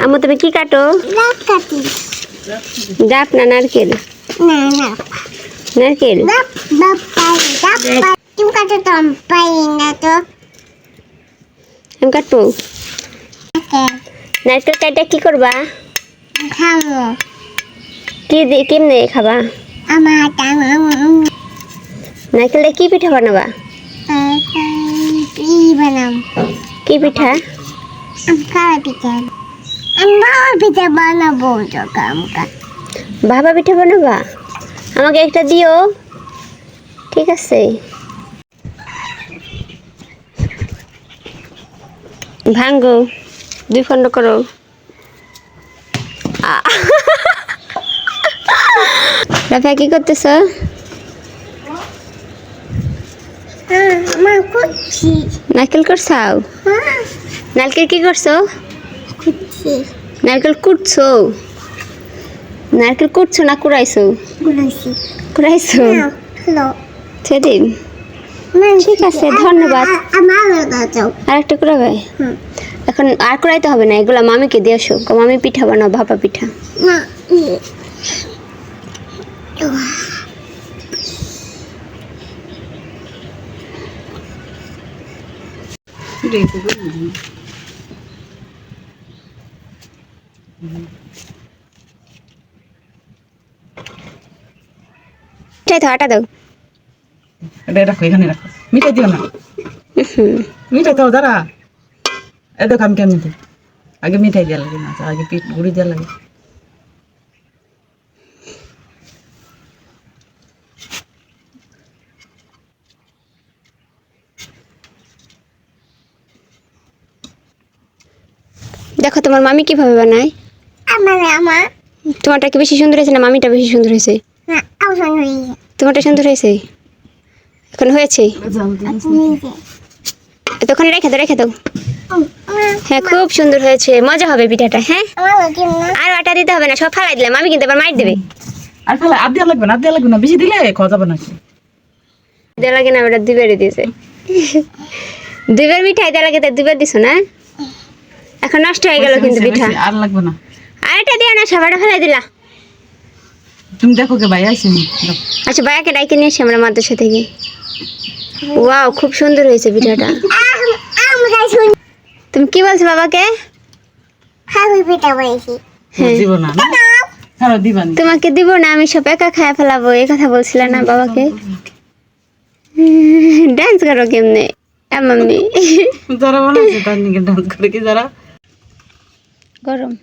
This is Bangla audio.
আম্মু তুমি কি কাটো? ডাব না নারকেল? নারকেল। তুমি কাটো তো আমি পারি না তো। আমি কাটবো। নারকেল কাটে কি করবা? খাবো। কি দিয়ে কেমনে খাবা? আমার নারকেল কি পিঠা বানাবা? বানাম। কি পিঠা? কালা পিঠা। আমি বাবা পিঠা বানাবো আমাকে। ভাপা পিঠা বানাবা? আমাকে একটা দিও। ঠিক আছে। ভাঙ্গো 2 খণ্ড করো। রাফা কি করতেছ? আমার কুচি। নারকেল করছাও? নারকেল কি করছো? কুচি। নারকেল কুটছো? নারকেল কুটছো না কুড়াইছো? কুড়াইছি। কুড়াইছো? হ্যালো। সেদিন ঠিক আছে, ধন্যবাদ। আর একটা কুড়াবে? এখন আর কুড়াইতে হবে না, এগুলা মামিকে দিয়ে আসো। মামি পিঠা বানাও, ভাপা পিঠা। মিঠাই তো আটা দাও। এটা রাখো, এখানে রাখো। মিঠাই দিও না। মিঠাই দাও, দাঁড়া। এ দেখো আমি কেমন দিই। আগে মিঠাই দেওয়া লাগে না, আগে পিঠ গুঁড়ি দেওয়া লাগে। দেখো তোমার মামি কিভাবে বানায়। আমার তোমারটা কি বেশি সুন্দর হয়েছে না মামিটা বেশি সুন্দর হয়েছে? না, আউসান হইছে। তোমারটা সুন্দর হয়েছে? এখন হয়েছে? তখন রেখে দাও। হ্যাঁ, খুব সুন্দর হয়েছে, মজা হবে পিঠাটা। হ্যাঁ, আর আটা দিতে হবে না, সব ফালাই দিলাম আমি, কিন্তু আবার মাইর দেবে। আর ফেলা আর দেওয়া লাগবে না, আর দেওয়া লাগবে না, বেশি দিলে খাওয়া যাবে না। দেওয়া লাগে না, ওটা 2বারই দিয়েছে। 2বার মিঠাই দেওয়া লাগে, 2বার দিছো না? এখন নষ্ট হয়ে গেল কিন্তু পিঠা। আর লাগবে না। আর এটা দিও না, সবাইটা ফেলাই দিলা। তুমি দেখো কে ভাই আইছে। আচ্ছা, ভাইয়াকে ডাইকে নিয়ে এসে আমরা মাদ্রাসা থেকে। ওয়াও, খুব সুন্দর হয়েছে পিঠাটা। তুমি কি বলছো বাবাকে? পিঠা বানাইছি। দিব না, হ্যাঁ দিবা না। তোমাকে দিব না, আমি সব একা খায় ফেলাবো, এই কথা বলছিল না বাবাকে? ডান্স করো কেমনে মাম্মি? যারা বানাইছে তার নিকে ডান্স করে কি যারা গরম।